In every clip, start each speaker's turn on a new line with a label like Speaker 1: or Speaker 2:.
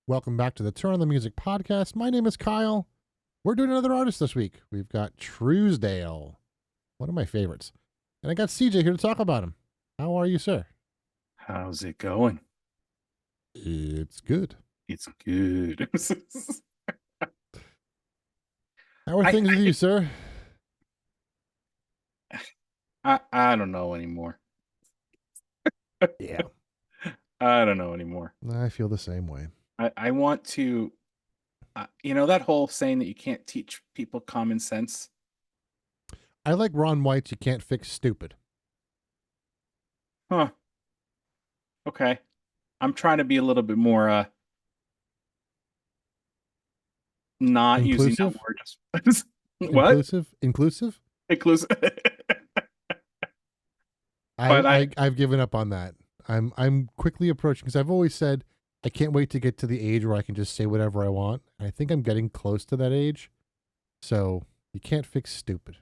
Speaker 1: Welcome back to the Turn on the Music podcast. My name is Kyle. We're doing another artist this week. We've got Trousdale, one of my favorites. And I got CJ here to talk about him. How are you, sir?
Speaker 2: How's it going?
Speaker 1: It's good.
Speaker 2: It's good.
Speaker 1: How are things with you, sir?
Speaker 2: I don't know anymore.
Speaker 1: Yeah.
Speaker 2: I don't know anymore.
Speaker 1: I feel the same way.
Speaker 2: I want to, that whole saying that you can't teach people common sense.
Speaker 1: I like Ron White's You Can't Fix Stupid.
Speaker 2: Huh. Okay. I'm trying to be a little bit more, not using that word. What?
Speaker 1: Inclusive?
Speaker 2: Inclusive.
Speaker 1: I've given up on that. I'm quickly approaching, because I've always said I can't wait to get to the age where I can just say whatever I want. I think I'm getting close to that age. So you can't fix stupid.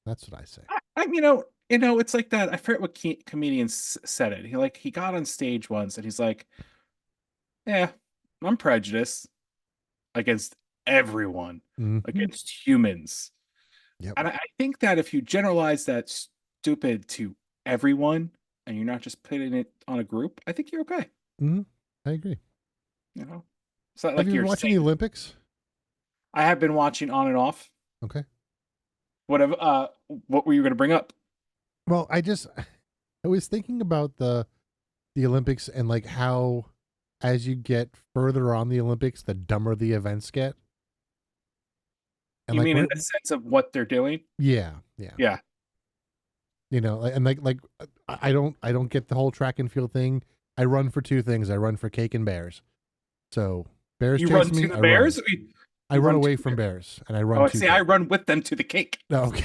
Speaker 1: That's what I say.
Speaker 2: It's like that. I forget what comedian said it. He got on stage once and he's like, "Yeah, I'm prejudiced against everyone, against humans."
Speaker 1: Yep.
Speaker 2: And I think that if you generalize that stupid to everyone and you're not just putting it on a group, I think you're okay.
Speaker 1: I agree.
Speaker 2: It's not
Speaker 1: Have you been watching the Olympics?
Speaker 2: I have been watching on and off.
Speaker 1: Okay.
Speaker 2: What were you going to bring up?
Speaker 1: Well, I was thinking about the Olympics and like how, as you get further on the Olympics, the dumber the events get.
Speaker 2: And you mean in the sense of what they're doing?
Speaker 1: Yeah. And I don't get the whole track and field thing. I run for two things. I run for cake and bears. So bears chase me.
Speaker 2: The bears?
Speaker 1: I run away from bears, and I run.
Speaker 2: Oh, see, I run with them to the cake.
Speaker 1: Oh, okay.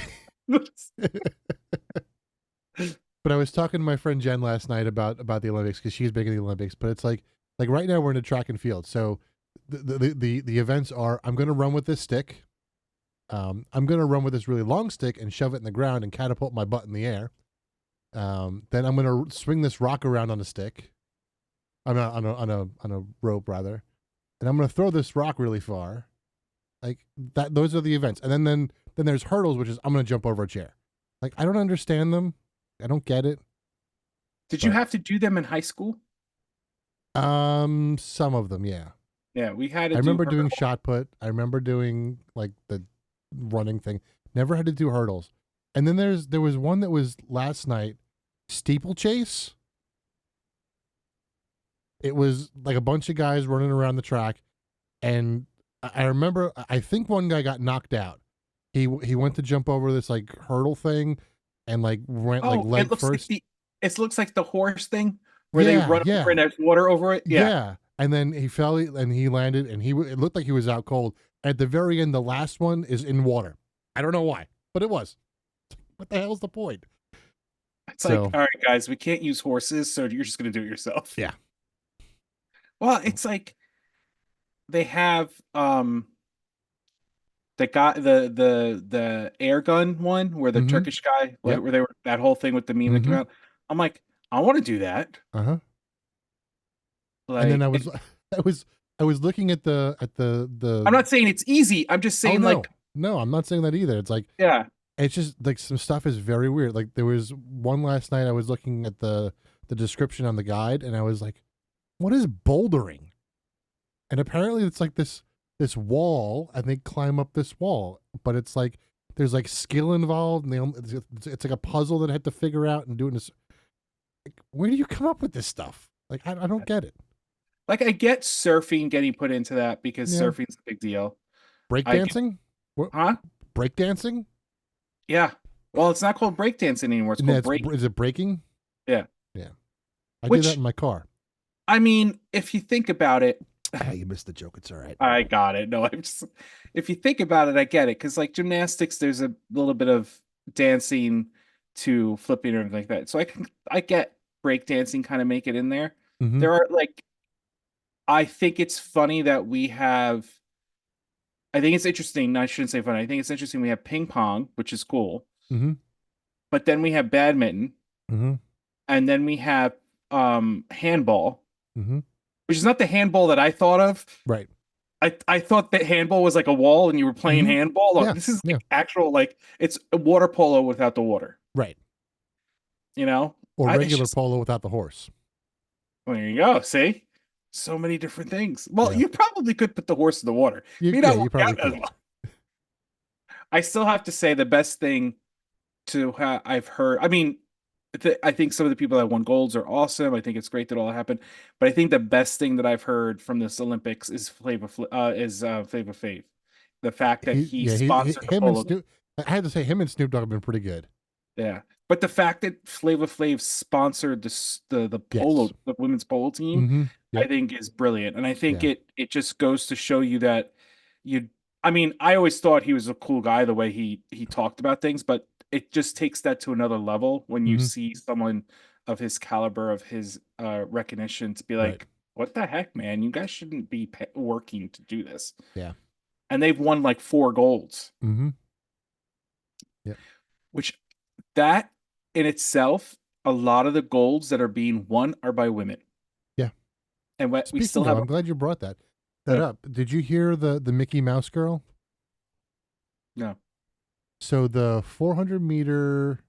Speaker 1: But I was talking to my friend Jen last night about the Olympics, because she's big in the Olympics. But it's like right now we're in a track and field. So the events are: I'm going to run with this stick. I'm going to run with this really long stick and shove it in the ground and catapult my butt in the air. Then I'm going to swing this rock around on a stick. I'm on a rope rather, and I'm going to throw this rock really far. Like that. Those are the events, and then there's hurdles, which is I'm going to jump over a chair. Like I don't understand them. I don't get it.
Speaker 2: Did you have to do them in high school?
Speaker 1: Some of them, yeah.
Speaker 2: Yeah, we had.
Speaker 1: I remember doing shot put. I remember doing like the running thing. Never had to do hurdles. And then there was one that was last night, steeplechase. It was like a bunch of guys running around the track, and I remember I think one guy got knocked out. He went to jump over this like hurdle thing, and like went like leg first.
Speaker 2: It looks like the horse thing where they run over and there's water over it.
Speaker 1: Yeah. And then he fell and he landed, and it looked like he was out cold. At the very end, the last one is in water. I don't know why, but it was. What the hell's the point?
Speaker 2: It's like, all right, guys, we can't use horses, so you're just going to do it yourself.
Speaker 1: Yeah.
Speaker 2: Well, it's like they have the air gun one where the Turkish guy, where they were that whole thing with the meme that came out. I'm like, I want to do that.
Speaker 1: Like, and then I was looking at the.
Speaker 2: I'm not saying it's easy. I'm just saying
Speaker 1: no, I'm not saying that either. It's like,
Speaker 2: yeah,
Speaker 1: it's just like some stuff is very weird. Like there was one last night. I was looking at the description on the guide, and I was like, what is bouldering? And apparently it's like this wall, and they climb up this wall, but it's like there's like skill involved, and it's like a puzzle that I had to figure out and doing this. Like, where do you come up with this stuff? Like I don't get it.
Speaker 2: Like I get surfing getting put into that because surfing's a big deal.
Speaker 1: Breakdancing?
Speaker 2: Huh?
Speaker 1: Breakdancing?
Speaker 2: Yeah. Well, it's not called breakdancing anymore. It's called break.
Speaker 1: Is it breaking?
Speaker 2: Yeah.
Speaker 1: Yeah. I did that in my car.
Speaker 2: I mean, if you think about it.
Speaker 1: You missed the joke. It's all right.
Speaker 2: I got it. No, if you think about it, I get it. Because like gymnastics, there's a little bit of dancing to flipping or anything like that. So I get breakdancing kind of make it in there. There are I think it's funny that we have. I think it's interesting. I shouldn't say funny. I think it's interesting. We have ping pong, which is cool. But then we have badminton, and then we have handball, which is not the handball that I thought of.
Speaker 1: Right.
Speaker 2: I thought that handball was like a wall and you were playing
Speaker 1: Hmm.
Speaker 2: handball. Look,
Speaker 1: Yeah.
Speaker 2: this is
Speaker 1: Yeah.
Speaker 2: like actual, like it's a water polo without the water.
Speaker 1: Right.
Speaker 2: You know,
Speaker 1: Or
Speaker 2: it's
Speaker 1: regular
Speaker 2: just,
Speaker 1: polo without the horse.
Speaker 2: well, there you go. See, so many different things. Well,
Speaker 1: Yeah.
Speaker 2: you probably could put the horse in the water. May
Speaker 1: Yeah,
Speaker 2: not
Speaker 1: you
Speaker 2: work
Speaker 1: probably
Speaker 2: out as
Speaker 1: could.
Speaker 2: well. I still have to say the best thing I've heard. I mean, I think some of the people that won golds are awesome. I think it's great that all happened, but I think the best thing that I've heard from this Olympics is Flavor Flav. The fact that he sponsored the
Speaker 1: Him and
Speaker 2: polo.
Speaker 1: Snoop. I had to say, him and Snoop Dogg have been pretty good.
Speaker 2: Yeah, but the fact that Flavor Flav sponsored the
Speaker 1: Yes.
Speaker 2: polo, the women's polo team,
Speaker 1: Mm-hmm.
Speaker 2: I
Speaker 1: Yep.
Speaker 2: think is brilliant, and I think
Speaker 1: Yeah.
Speaker 2: it just goes to show you that you. I mean, I always thought he was a cool guy the way he talked about things, but it just takes that to another level when you
Speaker 1: Mm-hmm.
Speaker 2: see someone of his caliber, of his recognition, to be
Speaker 1: Right.
Speaker 2: like, "What the heck, man? You guys shouldn't be working to do this."
Speaker 1: Yeah.
Speaker 2: And they've won like 4 golds,
Speaker 1: Mm-hmm. Yep.
Speaker 2: which that in itself, a lot of the golds that are being won are by women.
Speaker 1: Yeah.
Speaker 2: And what we still
Speaker 1: Speaking of,
Speaker 2: have
Speaker 1: I'm glad you brought that
Speaker 2: yeah,
Speaker 1: up. Did you hear the Mickey Mouse girl?
Speaker 2: no.
Speaker 1: So the 400-meter,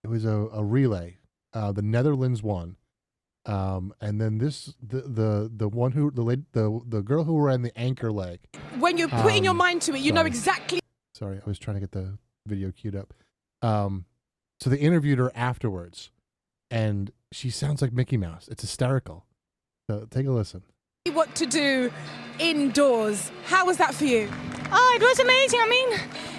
Speaker 1: it was a relay. The Netherlands won. And then the one who the girl who ran the anchor leg.
Speaker 3: When you're putting your mind to it, you know
Speaker 1: sorry.
Speaker 3: exactly.
Speaker 1: Sorry, I was trying to get the video queued up. So they interviewed her afterwards, and she sounds like Mickey Mouse. It's hysterical. So take a listen.
Speaker 3: What to do indoors. How was that for you?
Speaker 4: Oh, it was amazing. I mean,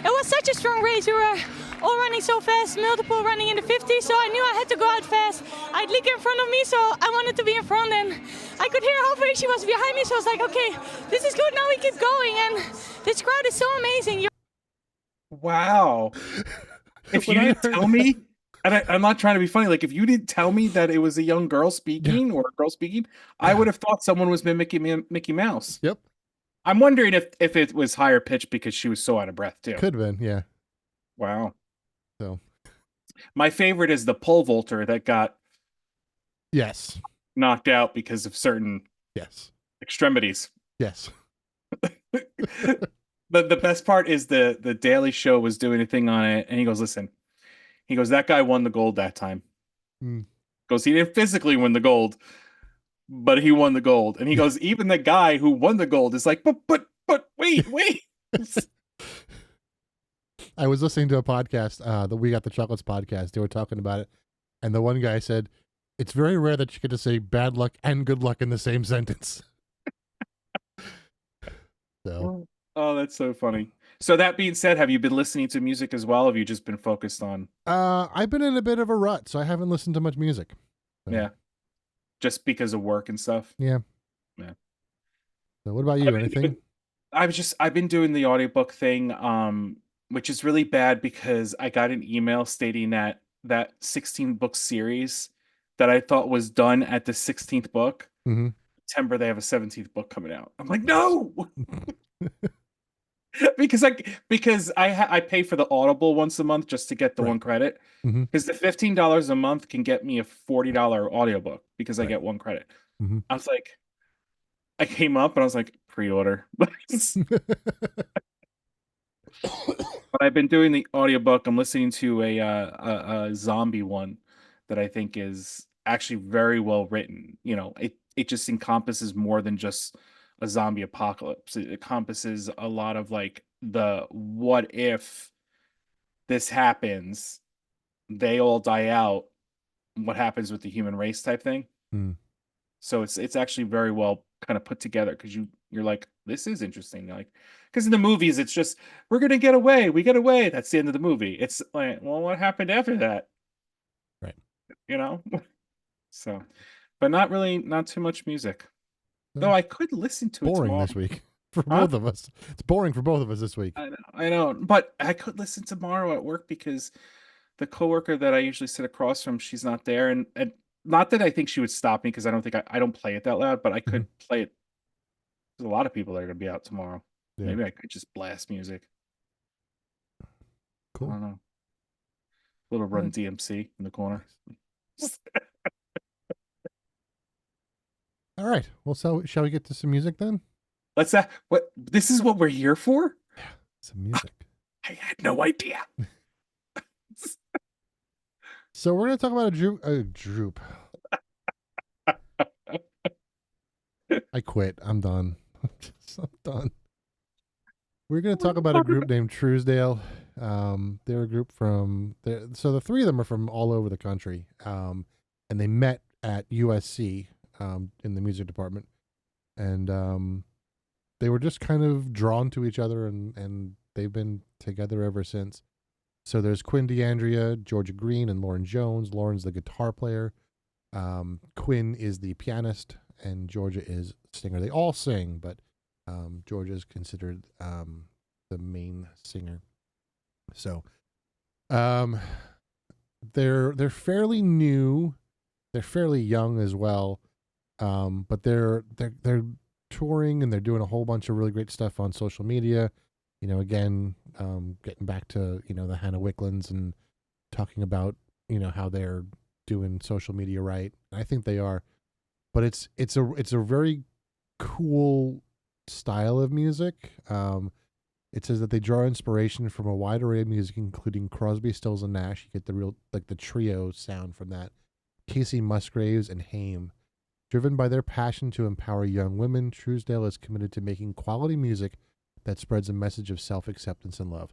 Speaker 4: it was such a strong race. We were all running so fast, multiple running in the 50s, so I knew I had to go out fast. I had Lieke in front of me, so I wanted to be in front, and I could hear how far she was behind me, so I was like, okay, this is good, now we keep going, and this crowd is so amazing.
Speaker 2: Wow. If you didn't tell me, and I'm not trying to be funny, like if you didn't tell me that it was a young girl speaking or a girl speaking, I would have thought someone was mimicking Mickey Mouse.
Speaker 1: Yep.
Speaker 2: I'm wondering if it was higher pitched because she was so out of breath too.
Speaker 1: Could have been, yeah.
Speaker 2: Wow.
Speaker 1: So
Speaker 2: my favorite is the pole vaulter that got
Speaker 1: yes,
Speaker 2: knocked out because of certain extremities.
Speaker 1: Yes.
Speaker 2: The best part is the Daily Show was doing a thing on it, and he goes, listen, he goes, that guy won the gold that time. Goes, he didn't physically win the gold, but he won the gold. And he goes, even the guy who won the gold is like, but wait.
Speaker 1: I was listening to a podcast, the We Got the Chocolates podcast. They were talking about it, and the one guy said, it's very rare that you get to say bad luck and good luck in the same sentence. So.
Speaker 2: Oh, that's so funny. So that being said, have you been listening to music as well? Or have you just been focused on?
Speaker 1: I've been in a bit of a rut, so I haven't listened to much music. So.
Speaker 2: Yeah. Just because of work and stuff.
Speaker 1: Yeah.
Speaker 2: Yeah.
Speaker 1: So what about you? Anything?
Speaker 2: I've been doing the audiobook thing, which is really bad because I got an email stating that 16 book series that I thought was done at the 16th book.
Speaker 1: Mm-hmm.
Speaker 2: September they have a 17th book coming out. I'm like, no. because I pay for the Audible once a month just to get the one credit. Because the $15 a month can get me a $40 audiobook because I get one credit. I was like, I came up and I was like, pre-order. But I've been doing the audiobook. I'm listening to a zombie one that I think is actually very well written. You know, it just encompasses more than just a zombie apocalypse. It encompasses a lot of like the what if this happens, they all die out, what happens with the human race type thing. So it's actually very well kind of put together because you're like, this is interesting. Like, because in the movies it's just we're gonna get away, we get away. That's the end of the movie. It's like, well, what happened after that?
Speaker 1: Right.
Speaker 2: You know. So, but not too much music. Though I could listen to it
Speaker 1: boring
Speaker 2: tomorrow.
Speaker 1: This week for both of us. It's boring for both of us this week.
Speaker 2: I know, but I could listen tomorrow at work because the coworker that I usually sit across from, she's not there, and not that I think she would stop me because I don't think I don't play it that loud, but I could play it. There's a lot of people that are going to be out tomorrow. Yeah. Maybe I could just blast music.
Speaker 1: Cool.
Speaker 2: I don't know. Little Run DMC in the corner.
Speaker 1: All right. Well, so shall we get to some music then?
Speaker 2: Let's what this is what we're here for?
Speaker 1: Some music.
Speaker 2: I had no idea.
Speaker 1: So we're going to talk about a droop. I quit. I'm done. I'm done. We're going to talk about a group named Trousdale. They're a group so the three of them are from all over the country. And they met at USC in the music department. And they were just kind of drawn to each other, and they've been together ever since. So there's Quinn D'Andrea, Georgia Greene, and Lauren Jones. Lauren's the guitar player. Quinn is the pianist, and Georgia is singer. They all sing, but Georgia is considered the main singer. So they're fairly new. They're fairly young as well, but they're touring, and they're doing a whole bunch of really great stuff on social media. Again, getting back to the Hannah Wicklunds and talking about how they're doing social media right. I think they are, but it's a very cool style of music. It says that they draw inspiration from a wide array of music, including Crosby, Stills, and Nash. You get the real the trio sound from that. Kacey Musgraves and HAIM. Driven by their passion to empower young women, Trousdale is committed to making quality music that spreads a message of self-acceptance and love.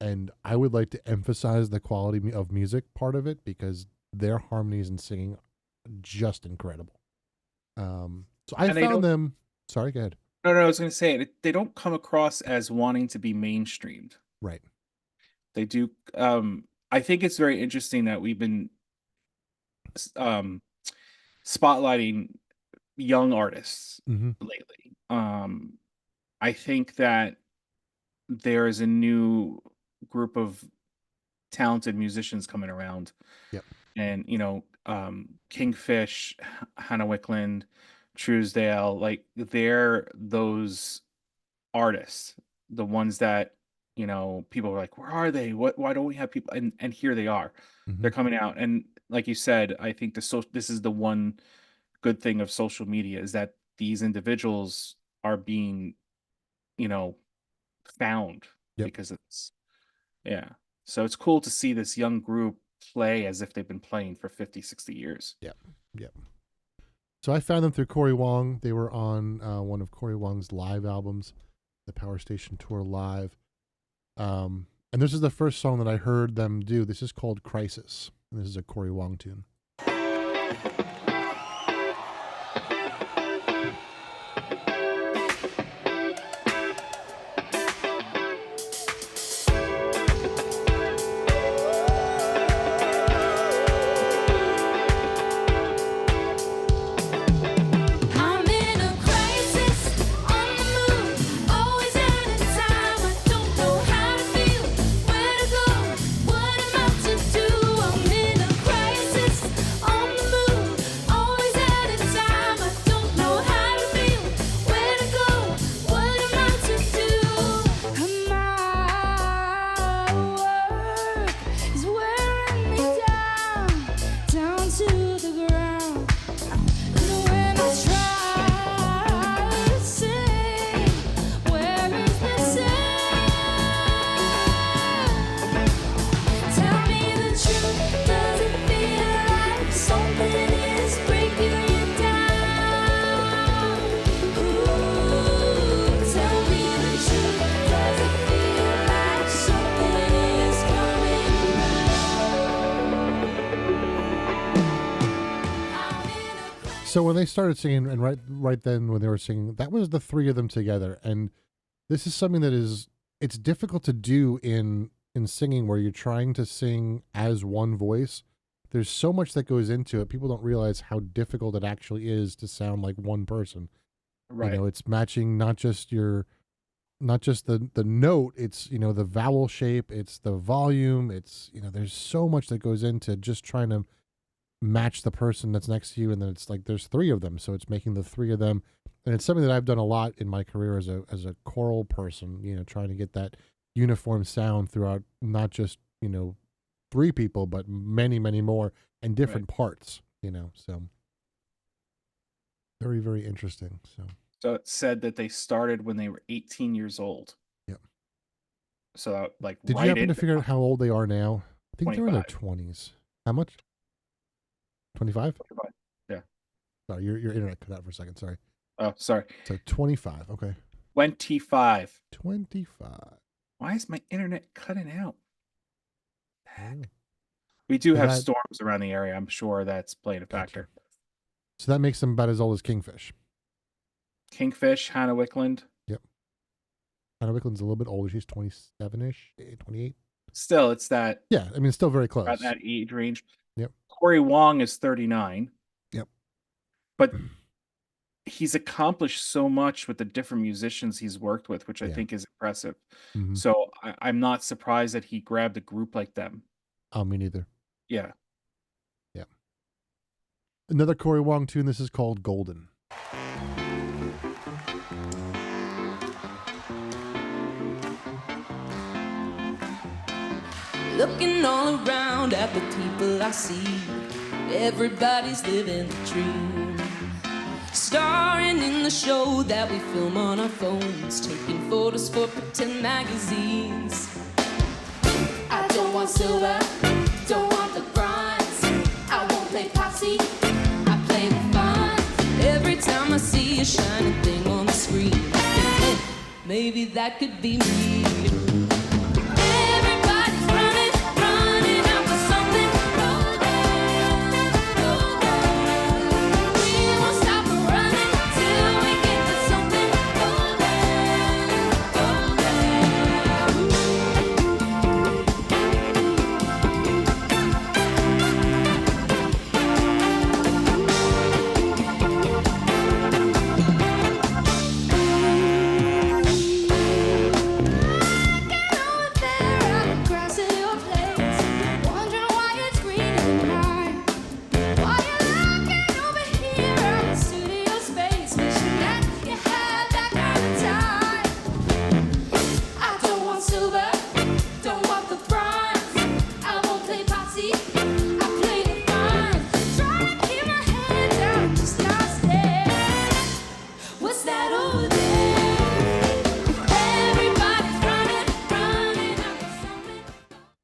Speaker 1: And I would like to emphasize the quality of music part of it, because their harmonies and singing are just incredible. So I found them. Sorry, go ahead.
Speaker 2: No, I was going to say they don't come across as wanting to be mainstreamed.
Speaker 1: Right.
Speaker 2: They do. I think it's very interesting that we've been spotlighting young artists lately. I think that there is a new group of talented musicians coming around.
Speaker 1: Yep.
Speaker 2: And Kingfish, Hannah Wicklund, Trousdale, like they're those artists, the ones that people are like, where are they? Why don't we have people? And here they are. They're coming out, and like you said, I think this is the one good thing of social media, is that these individuals are being found.
Speaker 1: Yep.
Speaker 2: Because so it's cool to see this young group play as if they've been playing for 50-60 years.
Speaker 1: Yep. So I found them through Cory Wong. They were on one of Cory Wong's live albums, the Power Station Tour Live. And this is the first song that I heard them do. This is called Crisis, and this is a Cory Wong tune. So when they started singing, and right then when they were singing, that was the three of them together. And this is something that it's difficult to do in singing, where you're trying to sing as one voice. There's so much that goes into it. People don't realize how difficult it actually is to sound like one person.
Speaker 2: Right.
Speaker 1: It's matching not just the note, it's the vowel shape, it's the volume, it's there's so much that goes into just trying to match the person that's next to you, and then it's like there's three of them, so it's making the three of them. And it's something that I've done a lot in my career as a choral person, trying to get that uniform sound throughout not just three people, but many more and different parts. So Very, very interesting.
Speaker 2: So it said that they started when they were 18 years old.
Speaker 1: Yep.
Speaker 2: So like,
Speaker 1: did
Speaker 2: right
Speaker 1: you happen to figure out how old they are now? I think they're in their
Speaker 2: 25.
Speaker 1: 20s. How much? 25?
Speaker 2: 25. Yeah.
Speaker 1: Sorry, your internet cut out for a second. Sorry.
Speaker 2: Oh, sorry.
Speaker 1: So 25. Okay.
Speaker 2: 25.
Speaker 1: 25.
Speaker 2: Why is my internet cutting out?
Speaker 1: Oh.
Speaker 2: We do
Speaker 1: So
Speaker 2: have
Speaker 1: that-
Speaker 2: storms around the area. I'm sure that's playing a factor.
Speaker 1: Gotcha. So that makes them about as old as Kingfish.
Speaker 2: Kingfish, Hannah Wickland.
Speaker 1: Hannah Wickland's a little bit older. She's 27-ish, 28.
Speaker 2: Still, it's that
Speaker 1: Yeah, I mean, it's still very close.
Speaker 2: about that age range.
Speaker 1: Yep.
Speaker 2: Cory Wong is 39.
Speaker 1: Yep.
Speaker 2: But he's accomplished so much with the different musicians he's worked with, which I think is impressive.
Speaker 1: Mhm.
Speaker 2: So I'm not surprised that he grabbed a group like them.
Speaker 1: Oh, me neither.
Speaker 2: Yeah.
Speaker 1: Yeah. Another Cory Wong tune. This is called Golden.
Speaker 5: Looking all around at the people I see, everybody's living the dream. Starring in the show that we film on our phones, taking photos for pretend magazines. I don't want silver, don't want the bronze. I won't play posse, I play the fun. Every time I see a shining thing on the screen, I think, hey, maybe that could be me.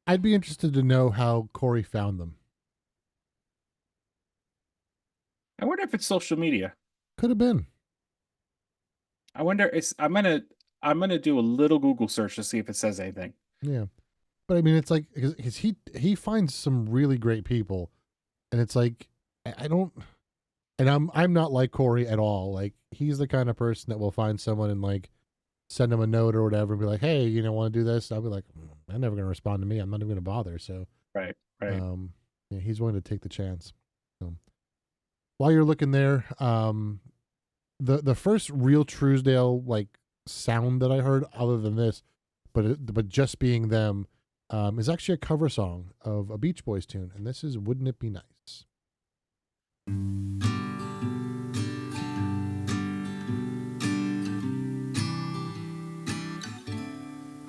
Speaker 1: I'd be interested to know how Cory found them.
Speaker 2: I wonder if it's social media.
Speaker 1: Could have been.
Speaker 2: I wonder. I'm gonna do a little Google search to see if it says anything.
Speaker 1: Yeah, but I mean, it's like because he finds some really great people, and it's like I don't, and I'm not like Cory at all. Like he's the kind of person that will find someone and like send them a note or whatever and be like, hey, want to do this? I'll be like, they're never going to respond to me. I'm not even going to bother. So
Speaker 2: right.
Speaker 1: Yeah, he's willing to take the chance. So while you're looking there, the first real Trousdale like sound that I heard, other than this, but just being them, is actually a cover song of a Beach Boys tune, and this is "Wouldn't It Be Nice."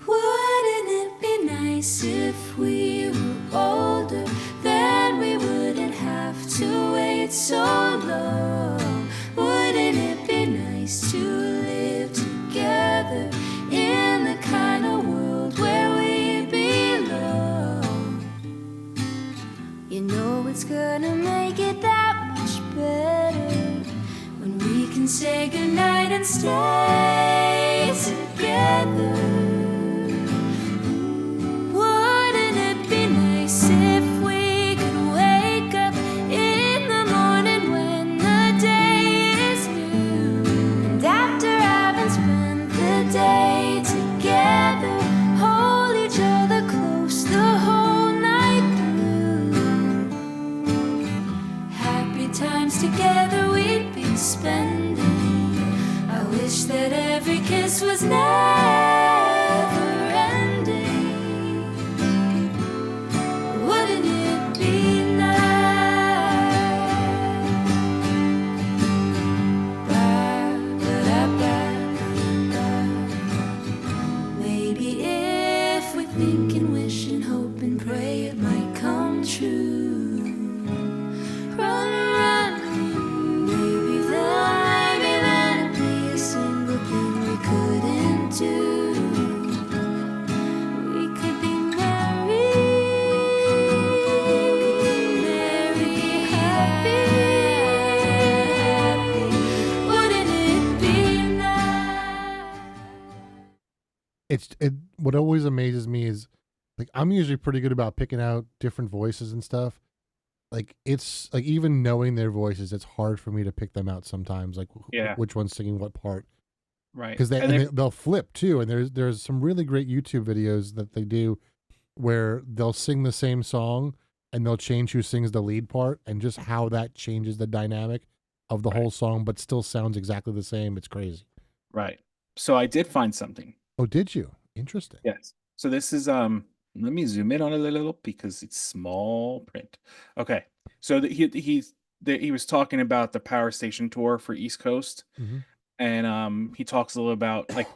Speaker 5: Wouldn't it be nice if we were older? Then we wouldn't have to wait so long. Wouldn't it be nice to live together in the kind of world where we belong? You know it's gonna make it that much better when we can say goodnight and stay together. Wouldn't it be nice if we could wake up in the morning when the day is new? And after having spent the day together, hold each other close the whole night through. Happy times together we'd be spending. I wish that every kiss was never ending. Wouldn't it be nice? Maybe if we think and wish and hope and pray it might come true. Run, run, maybe the
Speaker 1: what always amazes me is like I'm usually pretty good about picking out different voices and stuff. Like it's like even knowing their voices, it's hard for me to pick them out sometimes. Like
Speaker 2: Yeah.
Speaker 1: which one's singing what part,
Speaker 2: Right.
Speaker 1: because
Speaker 2: And
Speaker 1: they'll flip too. And there's some really great YouTube videos that they do where they'll sing the same song and they'll change who sings the lead part and just how that changes the dynamic of the whole song, but still sounds exactly the same. It's crazy.
Speaker 2: right. So I did find something.
Speaker 1: Oh, did you? Interesting.
Speaker 2: Yes. So this is let me zoom in on it a little because it's small print. Okay. So he was talking about the Power Station tour for East Coast,
Speaker 1: Mhm.
Speaker 2: and he talks a little about like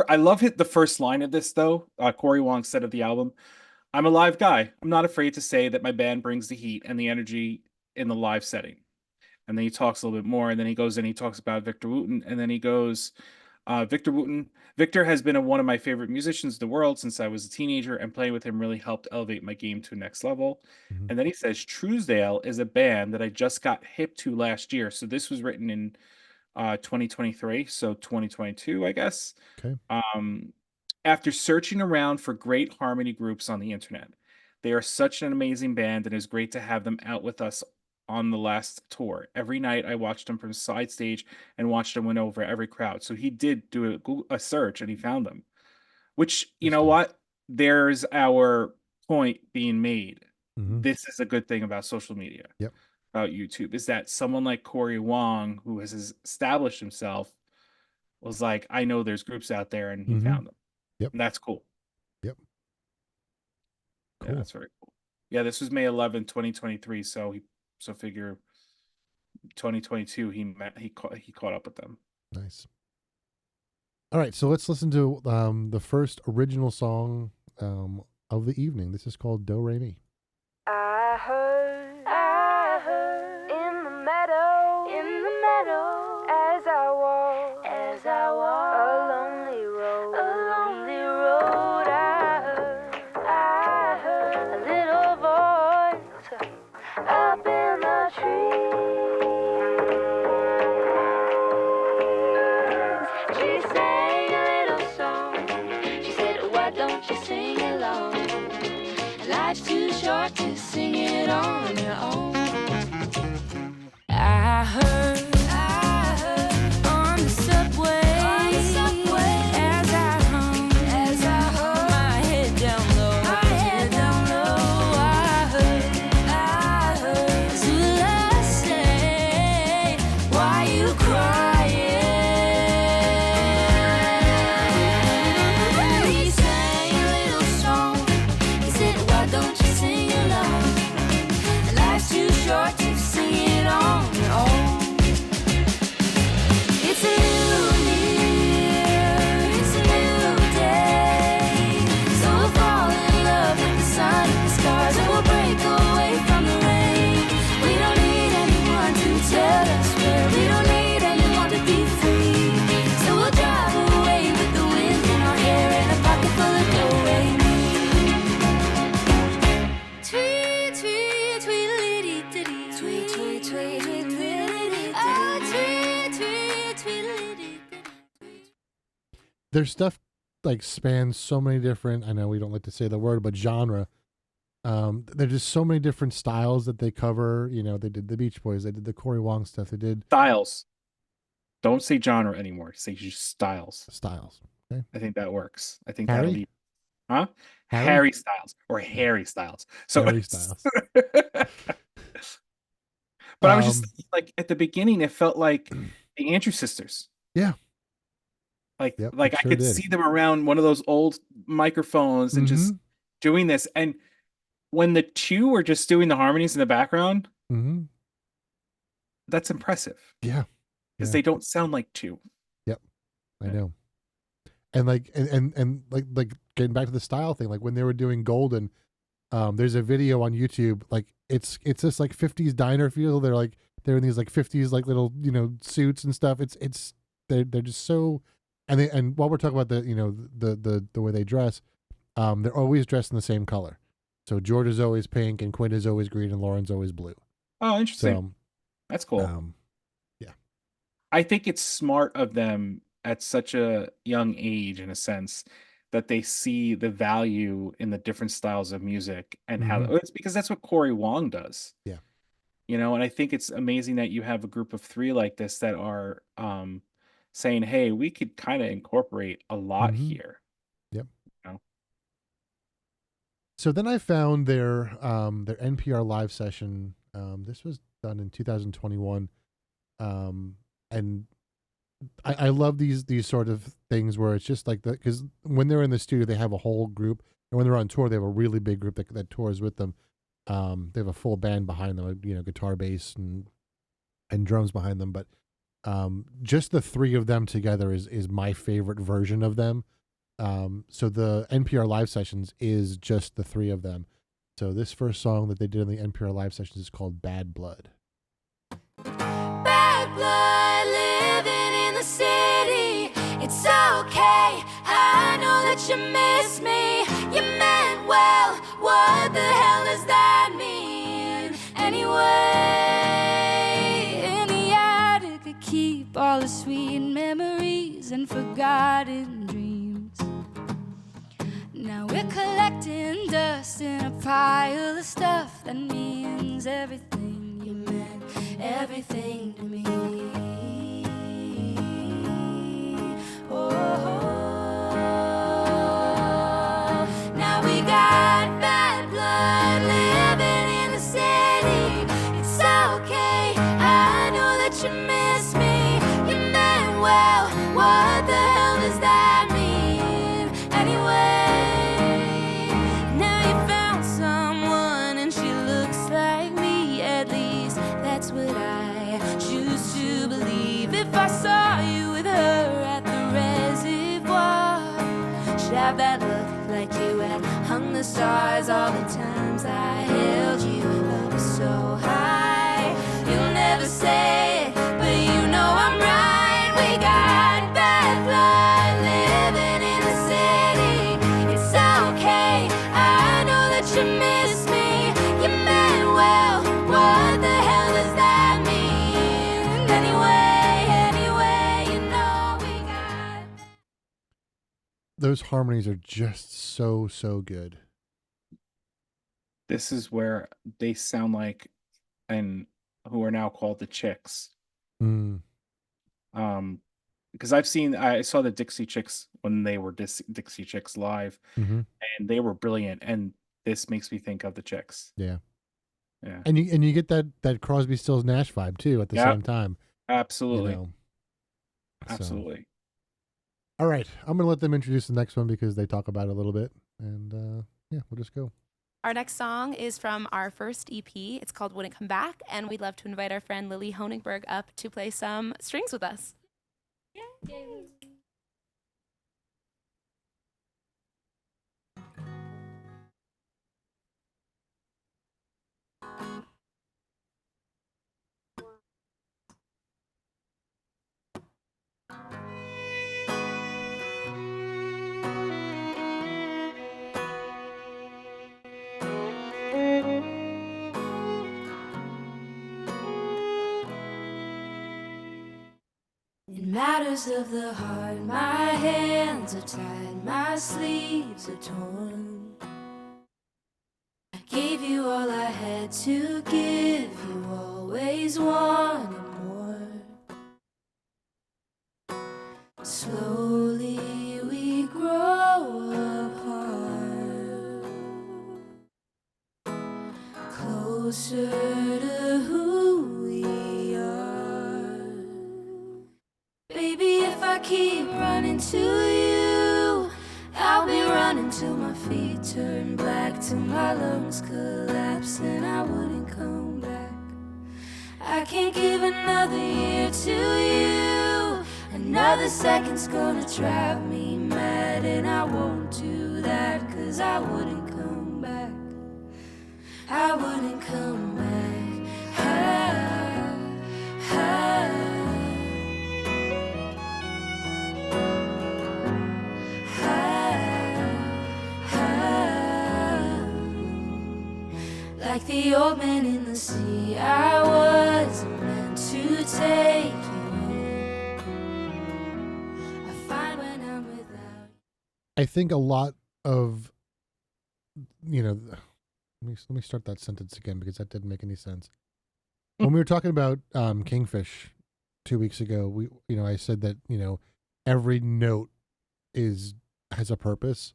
Speaker 2: I love the first line of this though. Cory Wong said of the album, "I'm a live guy. I'm not afraid to say that my band brings the heat and the energy in the live setting." And then he talks a little bit more, and then he goes and he talks about Victor Wooten, and then he goes, Victor Wooten. Victor has been one of my favorite musicians in the world since I was a teenager, and playing with him really helped elevate my game to a next level.
Speaker 1: Mhm.
Speaker 2: And then he says, Trousdale is a band that I just got hip to last year. So this was written in 2023, so 2022, I guess.
Speaker 1: Okay.
Speaker 2: After searching around for great harmony groups on the internet, they are such an amazing band, and it is great to have them out with us on the last tour. Every night I watched them from side stage and watched them win over every crowd. So he did do a search and he found them, which, you know
Speaker 1: Interesting.
Speaker 2: what? There's our point being made.
Speaker 1: Mhm.
Speaker 2: This is a good thing about social media,
Speaker 1: Yep.
Speaker 2: about YouTube, is that someone like Cory Wong, who has established himself, was like, I know there's groups out there, and he
Speaker 1: Mhm.
Speaker 2: found them.
Speaker 1: Yep.
Speaker 2: And that's cool.
Speaker 1: Yep.
Speaker 2: Yeah,
Speaker 1: Cool.
Speaker 2: that's very cool. Yeah, this was May 11th, 2023. So figure 2022 he caught up with them.
Speaker 1: Nice. All right, so let's listen to the first original song of the evening. This is called Do Re Mi.
Speaker 5: I heard in the meadow, as I walk, a lonely road, I heard a little voice up in the trees. She sang a little song. She said, why don't you sing along? Life's too short to sing it on your own. I heard on the subway, as I hung my head down low, I heard Zula say, why you crying? He sang a little song. He said, why don't you sing along? Life's too short to sing it on your own. It's a new year, it's a new day. So we'll fall in love with the sun and the stars, and we'll break away from the rain. We don't need anyone to tell us where, we don't need anyone to be free. So we'll drive away with the wind in our hair and a pocket full of do-re-mi. Tweet, tweet, tweet-a-liddy-diddy. Tweet, tweet, tweet, tweet-a-liddy-diddy. Oh, tweet, tweet, tweet-a-liddy-diddy.
Speaker 1: Their stuff like spans so many different, I know we don't like to say the word, but genre. There's just so many different styles that they cover. You know, they did the Beach Boys, they did the Cory Wong stuff, they did
Speaker 2: Styles. Don't say genre anymore. Say just styles.
Speaker 1: styles. Okay.
Speaker 2: I think that works. I think
Speaker 1: Harry?
Speaker 2: that'll be, huh?
Speaker 1: Harry?
Speaker 2: Harry Styles or Harry Styles. So
Speaker 1: Harry Styles.
Speaker 2: But I was just like at the beginning, it felt like the Andrew sisters.
Speaker 1: Yeah.
Speaker 2: Like
Speaker 1: Yep,
Speaker 2: like
Speaker 1: it
Speaker 2: I
Speaker 1: sure
Speaker 2: could
Speaker 1: did.
Speaker 2: see them around one of those old microphones and just
Speaker 1: Mhm.
Speaker 2: doing this. And when the two were just doing the harmonies in the background,
Speaker 1: Mm-hmm.
Speaker 2: that's impressive
Speaker 1: Yeah.
Speaker 2: because
Speaker 1: Yeah.
Speaker 2: they don't sound like two.
Speaker 1: I know. And like and like getting back to the style thing, like when they were doing Golden, there's a video on YouTube, like it's this like 50s diner feel. They're in these like 50s like little, you know, suits and stuff. They're just so, and while we're talking about the, you know, the way they dress, they're always dressed in the same color. So George is always pink and Quinn is always green and Lauren's always blue.
Speaker 2: Oh, interesting.
Speaker 1: So
Speaker 2: That's cool.
Speaker 1: yeah.
Speaker 2: I think it's smart of them at such a young age, in a sense, that they see the value in the different styles of music and how
Speaker 1: Mhm.
Speaker 2: it's because that's what Cory Wong does.
Speaker 1: Yeah.
Speaker 2: And I think it's amazing that you have a group of three like this that are saying, hey, we could kind of incorporate a lot
Speaker 1: Mhm.
Speaker 2: here.
Speaker 1: Yep.
Speaker 2: You know?
Speaker 1: So then I found their NPR live session. This was done in 2021, and I love these sort of things where it's just like because when they're in the studio they have a whole group, and when they're on tour they have a really big group that tours with them. They have a full band behind them, guitar, bass, and drums behind them. But just the three of them together is my favorite version of them. So the NPR live sessions is just the three of them. So this first song that they did in the NPR live sessions is called Bad Blood.
Speaker 5: Bad blood living in the city. It's okay, I know that you miss me. You meant well, what the hell does that mean? Anyway, in the attic I keep all the sweet memories and forgotten dreams. Now we're collecting dust in a pile of stuff that means everything. You meant everything to me. Oh, now we got bad blood living in the city. It's okay, I know that you miss me. You meant well, what the hell does that mean? Anyway, now you found someone and she looks like me. At least that's what I choose to believe. If I saw you with her at the reservoir, should have that look like you had hung the stars. All the times I held you up so high. You'll never say it, but you know I'm right. We got bad blood living in the city. It's okay, I know that you miss me. You meant well, what the hell does that mean? Anyway, you know we got.
Speaker 1: Those harmonies are just so good.
Speaker 2: This is where they sound like, and who are now called the Chicks.
Speaker 1: Mm.
Speaker 2: Because I saw the Dixie Chicks when they were Dixie Chicks live,
Speaker 1: Mm-hmm.
Speaker 2: and they were brilliant. And this makes me think of the Chicks.
Speaker 1: Yeah.
Speaker 2: Yeah,
Speaker 1: And you get that Crosby, Stills, Nash vibe too at the
Speaker 2: yeah,
Speaker 1: same time.
Speaker 2: absolutely,
Speaker 1: So,
Speaker 2: absolutely.
Speaker 1: all right, I'm gonna let them introduce the next one because they talk about it a little bit, and yeah, we'll just go.
Speaker 6: Our next song is from our first EP. It's called Wouldn't Come Back, and we'd love to invite our friend Lily Honigberg up to play some strings with us.
Speaker 5: In matters of the heart, my hands are tied, my sleeves are torn. I gave you all I had to give, you always wanted more. Slowly we grow apart, closer to who we are. Baby, if I keep running to you, I'll be running till my feet turn black, till my lungs collapse and I wouldn't come back. I can't give another year to you. Another second's gonna drive me mad, and I won't do that, 'cause I wouldn't come back. I wouldn't come back. Like the old man in the sea, I wasn't meant to take you in. I find when I'm without
Speaker 1: I think a lot of, let me start that sentence again because that didn't make any sense. When we were talking about Kingfish 2 weeks ago, I said that, every note has a purpose.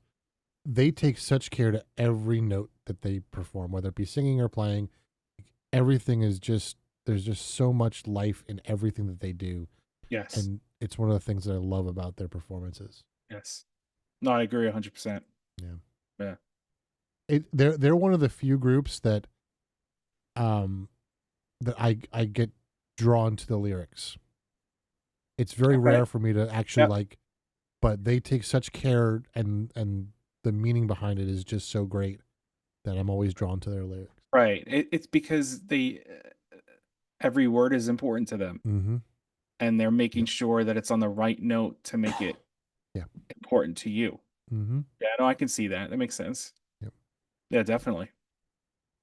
Speaker 1: They take such care to every note that they perform, whether it be singing or playing. Everything is there's just so much life in everything that they do.
Speaker 2: Yes.
Speaker 1: And it's one of the things that I love about their performances.
Speaker 2: Yes. No, I agree 100%.
Speaker 1: Yeah.
Speaker 2: Yeah.
Speaker 1: They're one of the few groups that I get drawn to the lyrics. It's very rare for me to actually but they take such care, and the meaning behind it is just so great that I'm always drawn to their lyrics.
Speaker 2: Right. It's because every word is important to them.
Speaker 1: Mm-hmm.
Speaker 2: And they're making sure that it's on the right note to make it important to you.
Speaker 1: Mm-hmm.
Speaker 2: Yeah, no, I can see that. That makes sense.
Speaker 1: Yep.
Speaker 2: Yeah, definitely.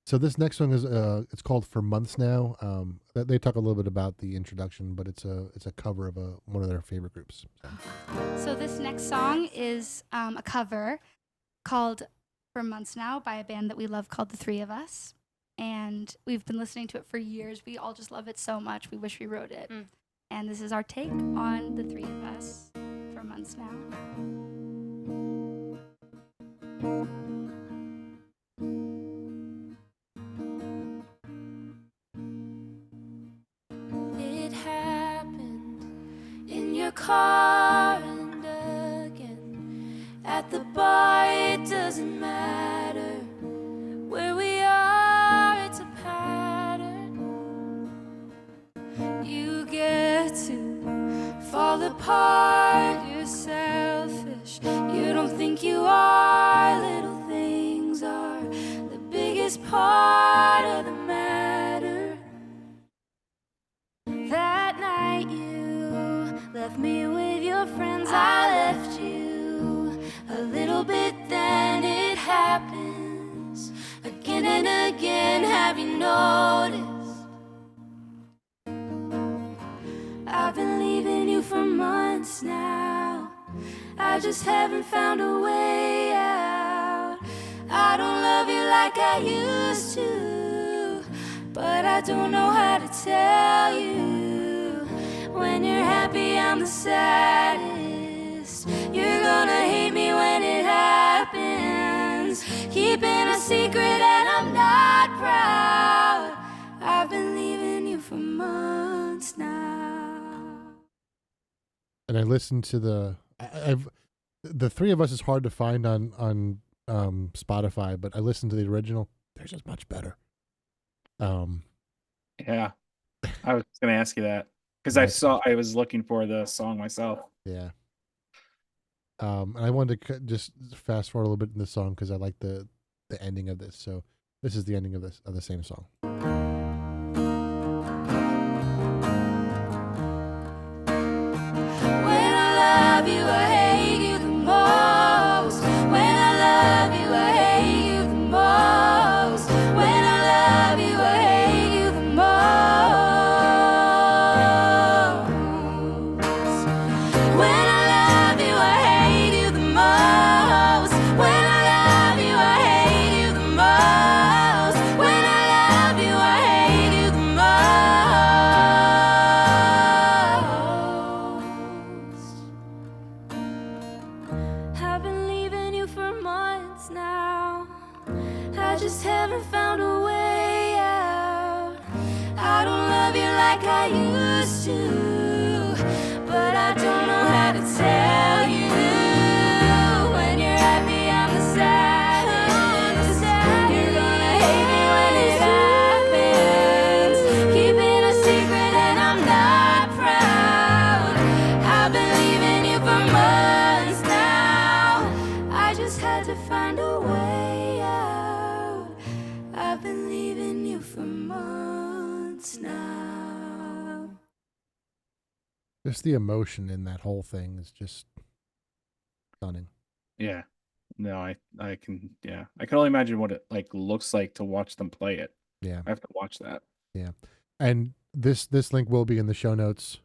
Speaker 1: So this next song is it's called For Months Now. They talk a little bit about the introduction, but it's a cover of one of their favorite groups.
Speaker 7: So this next song is a cover called For Months Now by a band that we love called The Three of Us. And we've been listening to it for years. We all just love it so much. We wish we wrote it. And this is our take on The Three of Us for Months Now.
Speaker 5: It happened in your car and again at the bar. It doesn't matter where we are, it's a pattern. You get to fall apart, you're selfish, you don't think you are. Little things are the biggest part of the matter. That night you left me with your friends, I left you a little bit, then it happens again and again. Have you noticed? I've been leaving you for months now. I just haven't found a way out. I don't love you like I used to, but I don't know how to tell you. When you're happy, I'm the saddest. You're gonna hate me when it happens. Keeping a secret and I'm not proud. I've been leaving you for months now.
Speaker 1: And I listened to the Three of Us is hard to find on Spotify, but I listened to the original. Theirs is much better.
Speaker 2: Yeah. I was going to ask you that because I was looking for the song myself.
Speaker 1: Yeah. And I wanted to just fast forward a little bit in the song because I like the ending of this. So this is the ending of the same song.
Speaker 5: When I love you, I hate you the most. When I love you, I hate you the most. When I love you, I hate you the most. When I love you, I hate you the most. When I love you, I hate you the most. When I love you, I hate you the most. I've been leaving you for months now. I just haven't found a way out. I don't love you like I used to, but I don't know how to tell you. When you're happy, I'm the saddest. You're gonna hate me when it happens. Keeping a secret and I'm not proud. I've been leaving you for months now. I just had to find a way out. I've been leaving you for months now.
Speaker 1: Just the emotion in that whole thing is just stunning.
Speaker 2: Yeah. No, I can only imagine what it looks like to watch them play it.
Speaker 1: Yeah.
Speaker 2: I have to watch that.
Speaker 1: Yeah. And this link will be in the show notes.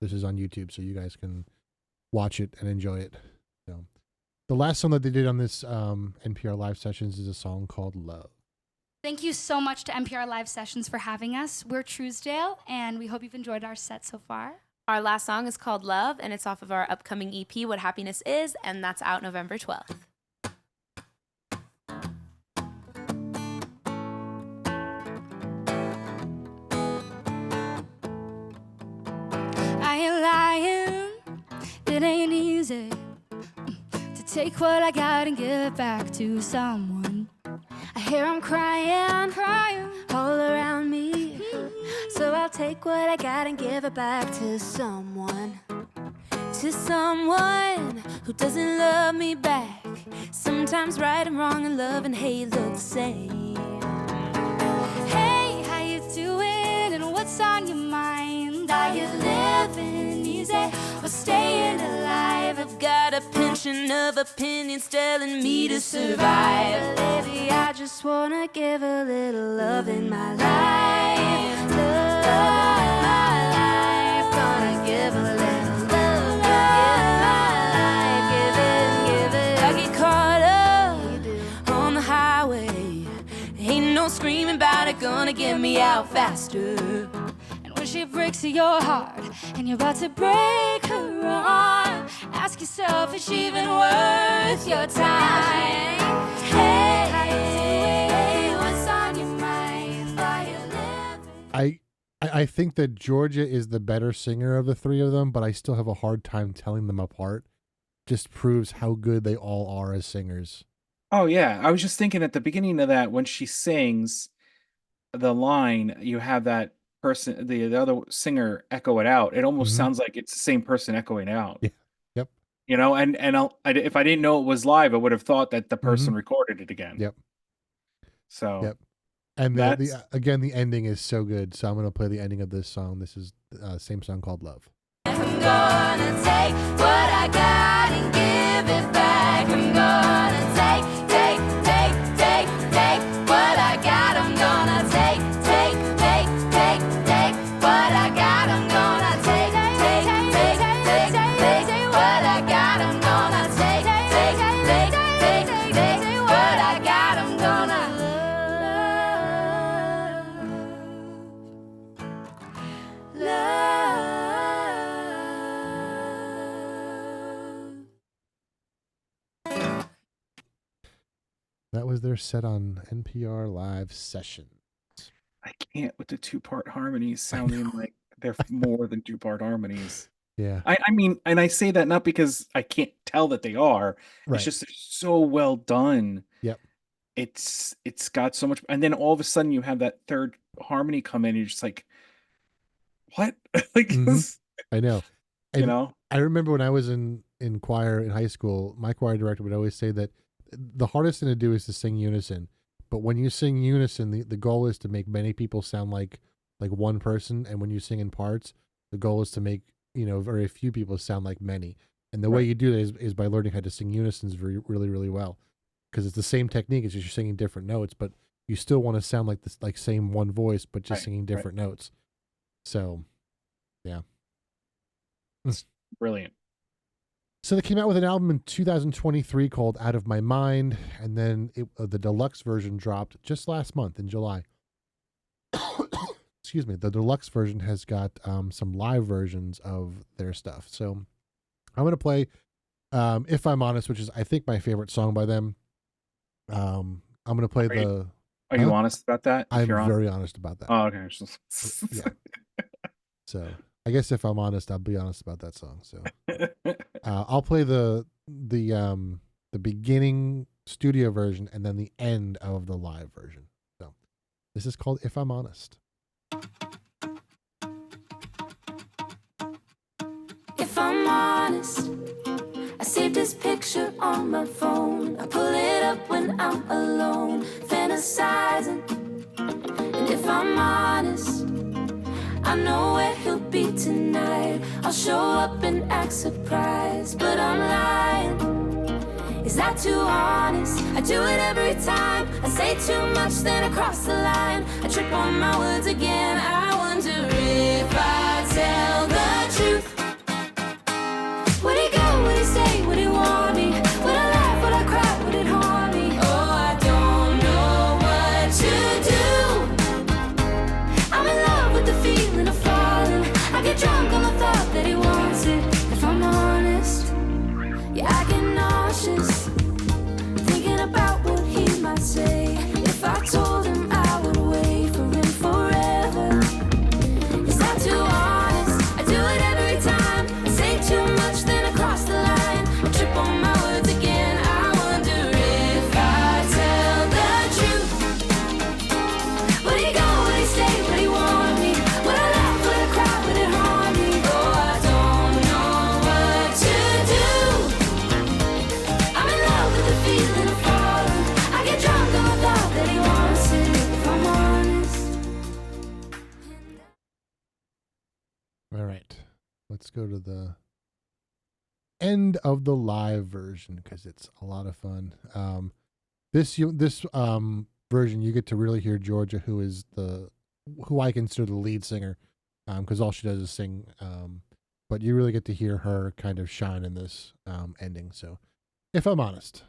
Speaker 1: This is on YouTube, so you guys can watch it and enjoy it. So The last song that they did on this NPR Live Sessions is a song called Love.
Speaker 7: Thank you so much to NPR Live Sessions for having us. We're Trousdale, and we hope you've enjoyed our set so far.
Speaker 6: Our last song is called Love, and it's off of our upcoming EP, What Happiness Is, and that's out November 12th.
Speaker 7: I ain't lying, it ain't easy to take what I got and give it back to someone.
Speaker 5: I hear 'em crying all around me. So I'll take what I got and give it back to someone. To someone who doesn't love me back. Sometimes right and wrong and love and hate look the same.
Speaker 7: Hey, how you doing? And what's on your mind? Are you living easy or staying alive?
Speaker 5: I've got a pension of opinions telling me to survive. Baby, I just wanna give a little love in my life. Love in my life. Gonna give a little love in my life. Give it. I get caught up on the highway. Ain't no screaming about it, gonna get me out faster.
Speaker 7: When she breaks your heart and you're about to break her arm, ask yourself, is she even worth your time? Hey, what's on your mind? Are you living?
Speaker 1: I think that Georgia is the better singer of the three of them, but I still have a hard time telling them apart. Just proves how good they all are as singers.
Speaker 2: Oh yeah, I was just thinking at the beginning of that when she sings the line, you have that person, the other singer echo it out. It almost sounds like it's the same person echoing out.
Speaker 1: Yeah. Yep.
Speaker 2: You know, and if I didn't know it was live, I would have thought that the person recorded it again.
Speaker 1: Yep.
Speaker 2: So.
Speaker 1: Yep. And again, the ending is so good. So I'm going to play the ending of this song. This is same song called Love.
Speaker 5: I'm gonna take what I got and give it back. I'm gonna take what I got. I'm gonna take what I got. I'm gonna take what I got. I'm gonna take what I got. I'm gonna love.
Speaker 1: That was their set on NPR Live Sessions.
Speaker 2: I can't with the two-part harmonies sounding like they're more than two-part harmonies.
Speaker 1: Yeah.
Speaker 2: I mean, and I say that not because I can't tell that they are.
Speaker 1: Right.
Speaker 2: It's just they're so well done.
Speaker 1: Yep.
Speaker 2: It's got so much, and then all of a sudden you have that third harmony come in, and you're just like, what? Like,
Speaker 1: I know. And
Speaker 2: you know?
Speaker 1: I remember when I was in choir in high school, my choir director would always say that the hardest thing to do is to sing unison. But when you sing unison, the goal is to make many people sound like one person. And when you sing in parts, the goal is to make, very few people sound like many. And the way you do that is by learning how to sing unisons really, really well. Because it's the same technique, it's just you're singing different notes, but you still want to sound like this, like same one voice, but just singing different notes. So, yeah.
Speaker 2: It's brilliant.
Speaker 1: So they came out with an album in 2023 called Out of My Mind, and then the deluxe version dropped just last month in July. Excuse me. The deluxe version has got some live versions of their stuff. So I'm going to play If I'm Honest, which is, I think, my favorite song by them. I'm going to play
Speaker 2: Are you honest about that?
Speaker 1: I'm very honest about that.
Speaker 2: Oh, okay.
Speaker 1: Yeah. So I guess if I'm honest, I'll be honest about that song. So I'll play the beginning studio version and then the end of the live version. So this is called If I'm Honest.
Speaker 5: If I'm honest, I saved this picture on my phone. I pull it up when I'm alone, fantasizing. And if I'm honest, I know where he'll be tonight. I'll show up and act surprised, but I'm lying. Is that too honest? I do it every time. I say too much, then I cross the line. I trip on my words again. I wonder if I tell the truth. Would he go? Would he stay? Would he want me? Would I lie?
Speaker 1: All right. Let's go to the end of the live version because it's a lot of fun. This version you get to really hear Georgia, who I consider the lead singer, because all she does is sing. But you really get to hear her kind of shine in this ending. So, if I'm honest.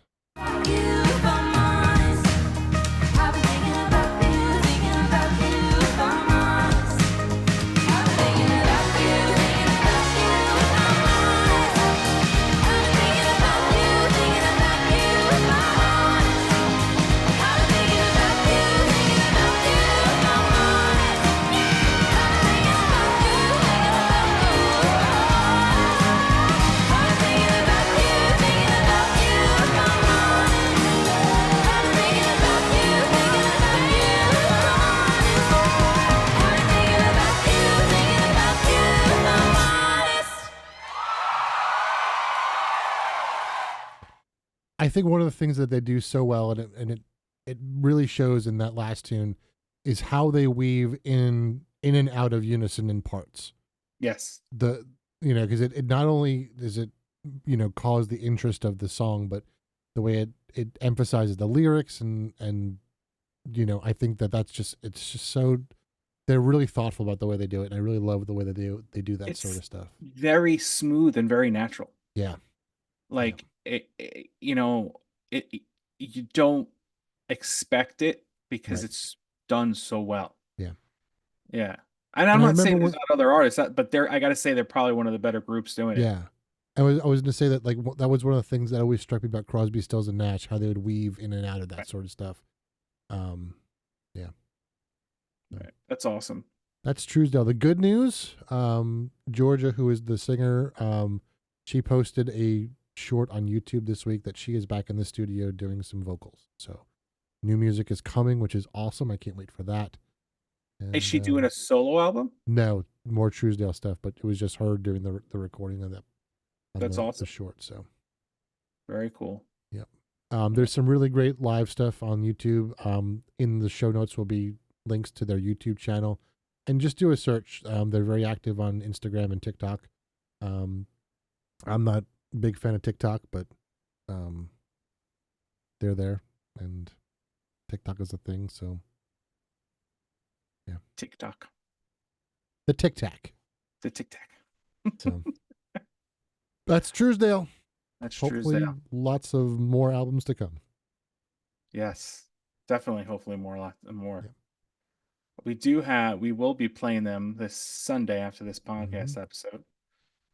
Speaker 1: I think one of the things that they do so well, and it really shows in that last tune, is how they weave in and out of unison in parts.
Speaker 2: Yes.
Speaker 1: Because it not only does it cause the interest of the song, but the way it emphasizes the lyrics and I think it's just so they're really thoughtful about the way they do it, and I really love the way they do that sort of stuff.
Speaker 2: Very smooth and very natural.
Speaker 1: Yeah.
Speaker 2: Like you don't expect it because it's done so well.
Speaker 1: Yeah.
Speaker 2: Yeah. And I'm not saying there's not other artists, but I got to say they're probably one of the better groups doing it.
Speaker 1: Yeah. I was going to say that that was one of the things that always struck me about Crosby, Stills, and Nash, how they would weave in and out of that sort of stuff. Yeah.
Speaker 2: Right. That's awesome.
Speaker 1: That's Trousdale. The good news, Georgia, who is the singer, she posted a short on YouTube this week that she is back in the studio doing some vocals. So new music is coming, which is awesome. I can't wait for that. And,
Speaker 2: is she doing a solo album?
Speaker 1: No, more Trousdale stuff, but it was just her doing the recording of that.
Speaker 2: That's awesome.
Speaker 1: The short, so
Speaker 2: very cool.
Speaker 1: Yep. There's some really great live stuff on YouTube. In the show notes will be links to their YouTube channel, and just do a search. They're very active on Instagram and TikTok. I'm not a big fan of TikTok, but they're there, and TikTok is a thing. So yeah,
Speaker 2: TikTok.
Speaker 1: The Tic Tac.
Speaker 2: The Tic Tac.
Speaker 1: So that's Trousdale.
Speaker 2: That's
Speaker 1: hopefully
Speaker 2: Trousdale.
Speaker 1: Lots of more albums to come.
Speaker 2: Yes, definitely. Hopefully more.
Speaker 1: Yeah.
Speaker 2: We will be playing them this Sunday after this podcast episode,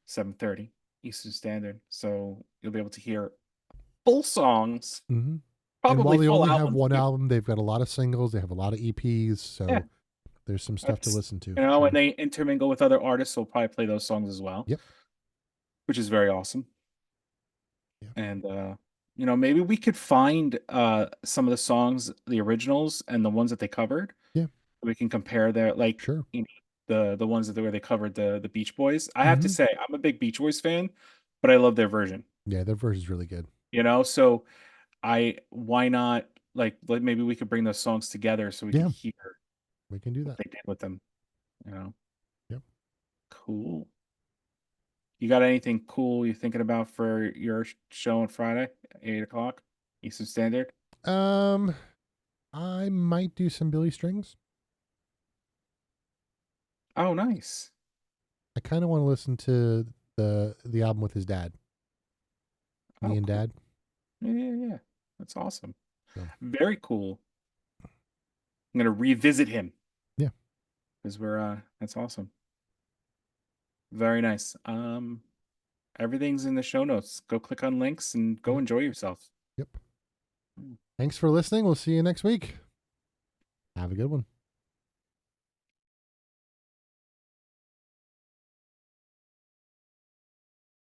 Speaker 2: 7:30 Eastern Standard. So you'll be able to hear full songs.
Speaker 1: Mm-hmm.
Speaker 2: Probably
Speaker 1: and while they only have
Speaker 2: albums,
Speaker 1: one album, they've got a lot of singles. They have a lot of EPs. So there's some stuff to listen to.
Speaker 2: When they intermingle with other artists, we'll probably play those songs as well.
Speaker 1: Yep.
Speaker 2: Which is very awesome.
Speaker 1: Yeah.
Speaker 2: And maybe we could find some of the songs, the originals, and the ones that they covered.
Speaker 1: Yeah.
Speaker 2: We can compare their
Speaker 1: sure.
Speaker 2: The ones where they covered the Beach Boys. I have to say, I'm a big Beach Boys fan, but I love their version.
Speaker 1: Yeah, their version is really good.
Speaker 2: So why not maybe we could bring those songs together so we can hear.
Speaker 1: We can do that.
Speaker 2: What they did with them.
Speaker 1: Yep.
Speaker 2: Cool. You got anything cool you're thinking about for your show on Friday, 8:00 Eastern Standard?
Speaker 1: I might do some Billy Strings.
Speaker 2: Oh, nice.
Speaker 1: I kind of want to listen to the album with his dad. Me and Dad.
Speaker 2: Yeah. That's awesome.
Speaker 1: So.
Speaker 2: Very cool. I'm gonna revisit him.
Speaker 1: Yeah.
Speaker 2: Because that's awesome. Very nice. Everything's in the show notes. Go click on links and go enjoy yourself.
Speaker 1: Yep. Thanks for listening. We'll see you next week. Have a good one.